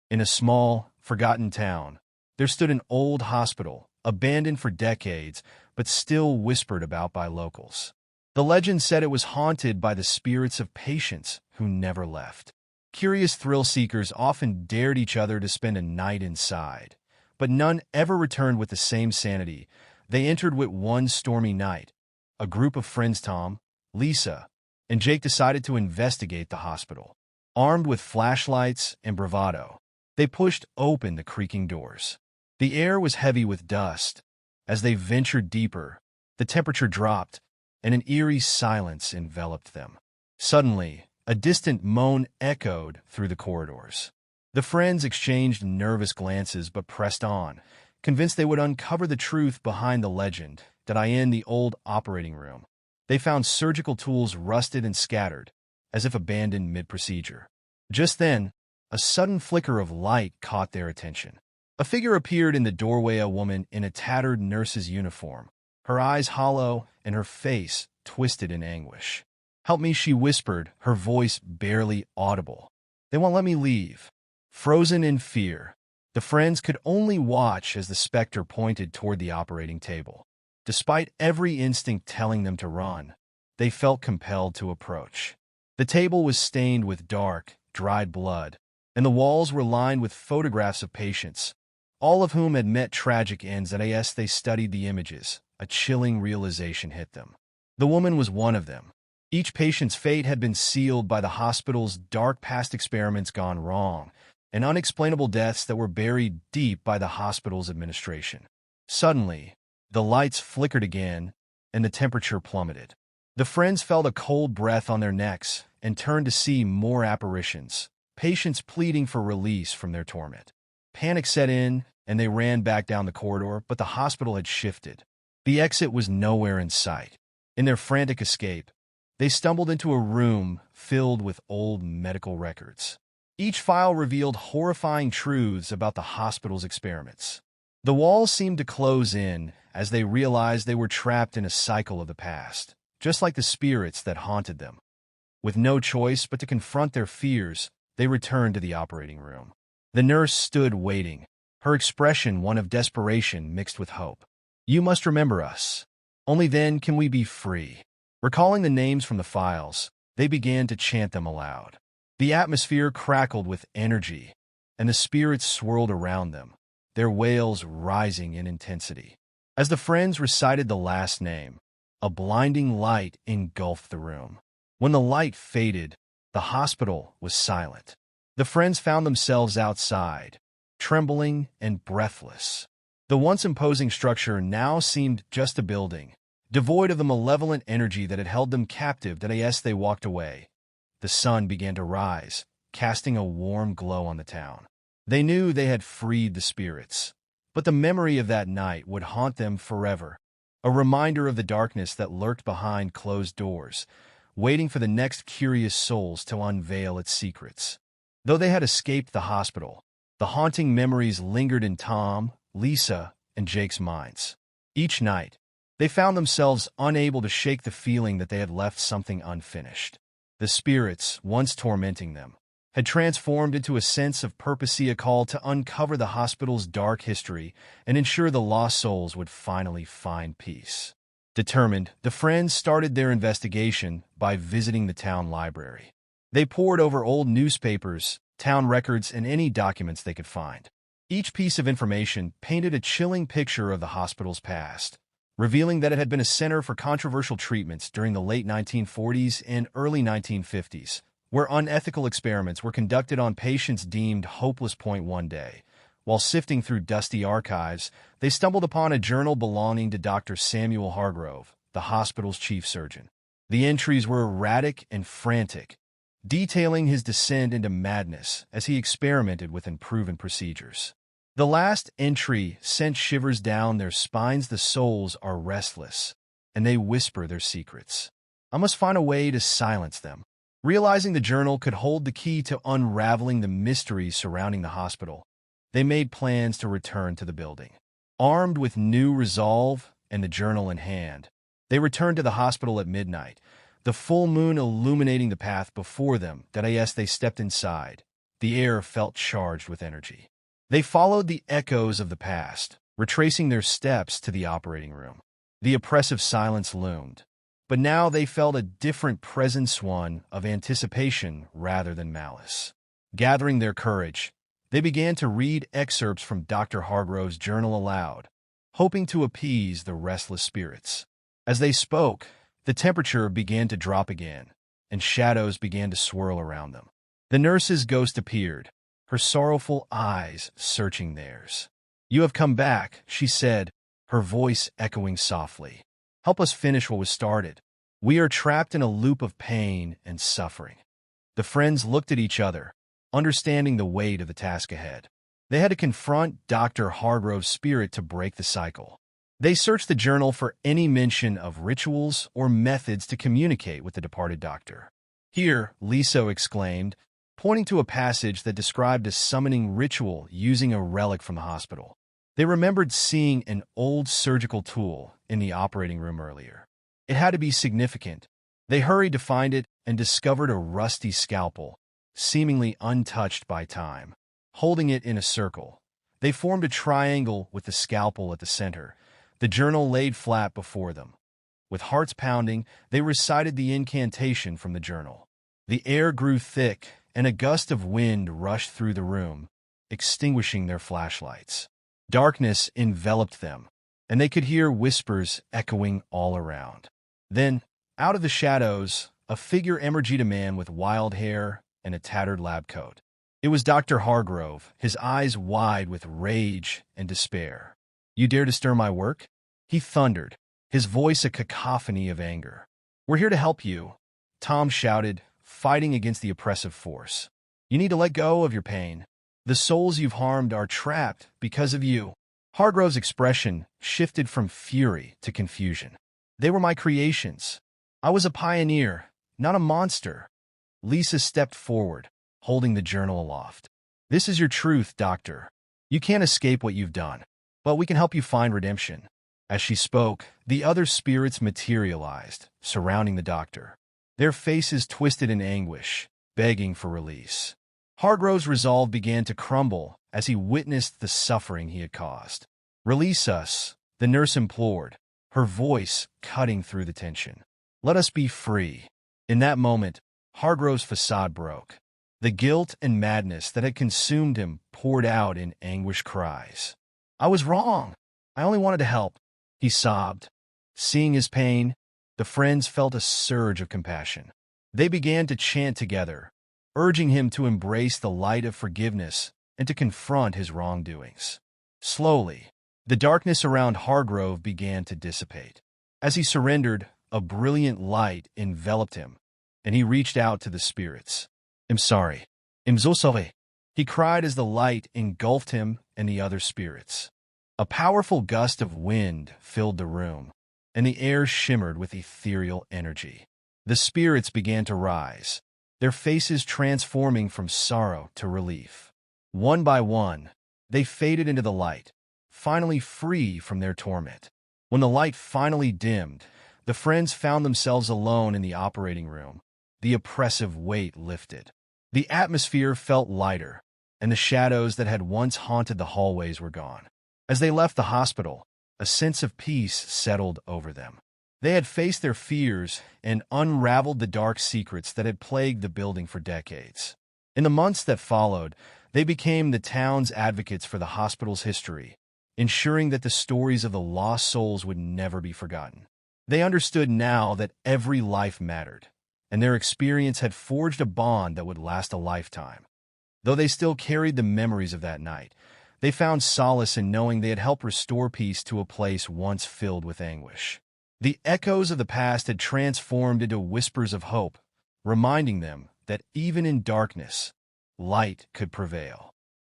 In a small, forgotten town, there stood an old hospital, abandoned for decades, but still whispered about by locals. The legend said it was haunted by the spirits of patients who never left. Curious thrill-seekers often dared each other to spend a night inside, but none ever returned with the same sanity they entered with one stormy night. A group of friends, Tom, Lisa, and Jake, decided to investigate the hospital. Armed with flashlights and bravado, they pushed open the creaking doors. The air was heavy with dust. As they ventured deeper, the temperature dropped, and an eerie silence enveloped them. Suddenly, a distant moan echoed through the corridors. The friends exchanged nervous glances but pressed on, convinced they would uncover the truth behind the legend. In the old operating room, they found surgical tools rusted and scattered, as if abandoned mid-procedure. Just then, a sudden flicker of light caught their attention. A figure appeared in the doorway, a woman in a tattered nurse's uniform, her eyes hollow and her face twisted in anguish. "Help me," she whispered, her voice barely audible. "They won't let me leave." Frozen in fear, the friends could only watch as the specter pointed toward the operating table. Despite every instinct telling them to run, they felt compelled to approach. The table was stained with dark, dried blood, and the walls were lined with photographs of patients, all of whom had met tragic ends. As they studied the images, a chilling realization hit them. The woman was one of them. Each patient's fate had been sealed by the hospital's dark past, experiments gone wrong, and unexplainable deaths that were buried deep by the hospital's administration. Suddenly, the lights flickered again, and the temperature plummeted. The friends felt a cold breath on their necks and turned to see more apparitions, patients pleading for release from their torment. Panic set in, and they ran back down the corridor, but the hospital had shifted. The exit was nowhere in sight. In their frantic escape, they stumbled into a room filled with old medical records. Each file revealed horrifying truths about the hospital's experiments. The walls seemed to close in as they realized they were trapped in a cycle of the past, just like the spirits that haunted them. With no choice but to confront their fears, they returned to the operating room. The nurse stood waiting, her expression one of desperation mixed with hope. "You must remember us. Only then can we be free." Recalling the names from the files, they began to chant them aloud. The atmosphere crackled with energy, and the spirits swirled around them, their wails rising in intensity. As the friends recited the last name, a blinding light engulfed the room. When the light faded, the hospital was silent. The friends found themselves outside, trembling and breathless. The once imposing structure now seemed just a building, devoid of the malevolent energy that had held them captive. As they walked away, the sun began to rise, casting a warm glow on the town. They knew they had freed the spirits, but the memory of that night would haunt them forever, a reminder of the darkness that lurked behind closed doors, waiting for the next curious souls to unveil its secrets. Though they had escaped the hospital, the haunting memories lingered in Tom, Lisa, and Jake's minds. Each night, they found themselves unable to shake the feeling that they had left something unfinished. The spirits, once tormenting them, had transformed into a sense of purpose, a call to uncover the hospital's dark history and ensure the lost souls would finally find peace. Determined, the friends started their investigation by visiting the town library. They pored over old newspapers, town records, and any documents they could find. Each piece of information painted a chilling picture of the hospital's past, revealing that it had been a center for controversial treatments during the late 1940s and early 1950s, where unethical experiments were conducted on patients deemed hopeless. One day, while sifting through dusty archives, they stumbled upon a journal belonging to Dr. Samuel Hargrove, the hospital's chief surgeon. The entries were erratic and frantic, detailing his descent into madness as he experimented with unproven procedures. The last entry sent shivers down their spines. "The souls are restless, and they whisper their secrets. I must find a way to silence them." Realizing the journal could hold the key to unraveling the mysteries surrounding the hospital, they made plans to return to the building. Armed with new resolve and the journal in hand, they returned to the hospital at midnight, the full moon illuminating the path before them. As they stepped inside, The air felt charged with energy. They followed the echoes of the past, retracing their steps to the operating room. The oppressive silence loomed, but now they felt a different presence, one of anticipation rather than malice. Gathering their courage, they began to read excerpts from Dr. Hargrove's journal aloud, hoping to appease the restless spirits. As they spoke, the temperature began to drop again, and shadows began to swirl around them. The nurse's ghost appeared, her sorrowful eyes searching theirs. "You have come back," she said, her voice echoing softly. "Help us finish what was started. We are trapped in a loop of pain and suffering." The friends looked at each other, understanding the weight of the task ahead. They had to confront Dr. Hargrove's spirit to break the cycle. They searched the journal for any mention of rituals or methods to communicate with the departed doctor. "Here," Lisa exclaimed, pointing to a passage that described a summoning ritual using a relic from the hospital. They remembered seeing an old surgical tool in the operating room earlier. It had to be significant. They hurried to find it and discovered a rusty scalpel, seemingly untouched by time. Holding it in a circle, they formed a triangle with the scalpel at the center. The journal laid flat before them. With hearts pounding, they recited the incantation from the journal. The air grew thick, and a gust of wind rushed through the room, extinguishing their flashlights. Darkness enveloped them, and they could hear whispers echoing all around. Then, out of the shadows, a figure emerged, a man with wild hair and a tattered lab coat. It was Dr. Hargrove, his eyes wide with rage and despair. "You dare disturb my work?" he thundered, his voice a cacophony of anger. "We're here to help you," Tom shouted, fighting against the oppressive force. "You need to let go of your pain. The souls you've harmed are trapped because of you." Hargrove's expression shifted from fury to confusion. "They were my creations. I was a pioneer, not a monster." Lisa stepped forward, holding the journal aloft. "This is your truth, Doctor. You can't escape what you've done, but we can help you find redemption." As she spoke, the other spirits materialized, surrounding the doctor. Their faces twisted in anguish, begging for release. Hargrove's resolve began to crumble as he witnessed the suffering he had caused. "Release us," the nurse implored, her voice cutting through the tension. "Let us be free." In that moment, Hargrove's facade broke. The guilt and madness that had consumed him poured out in anguished cries. "I was wrong. I only wanted to help," he sobbed. Seeing his pain, the friends felt a surge of compassion. They began to chant together, urging him to embrace the light of forgiveness and to confront his wrongdoings. Slowly, the darkness around Hargrove began to dissipate. As he surrendered, a brilliant light enveloped him, and he reached out to the spirits. "I'm sorry. I'm so sorry," he cried as the light engulfed him and the other spirits. A powerful gust of wind filled the room, and the air shimmered with ethereal energy. The spirits began to rise, their faces transforming from sorrow to relief. One by one, they faded into the light, finally free from their torment. When the light finally dimmed, the friends found themselves alone in the operating room. The oppressive weight lifted. The atmosphere felt lighter, and the shadows that had once haunted the hallways were gone. As they left the hospital, a sense of peace settled over them. They had faced their fears and unraveled the dark secrets that had plagued the building for decades. In the months that followed, they became the town's advocates for the hospital's history, ensuring that the stories of the lost souls would never be forgotten. They understood now that every life mattered, and their experience had forged a bond that would last a lifetime. Though they still carried the memories of that night, they found solace in knowing they had helped restore peace to a place once filled with anguish. The echoes of the past had transformed into whispers of hope, reminding them that even in darkness, light could prevail.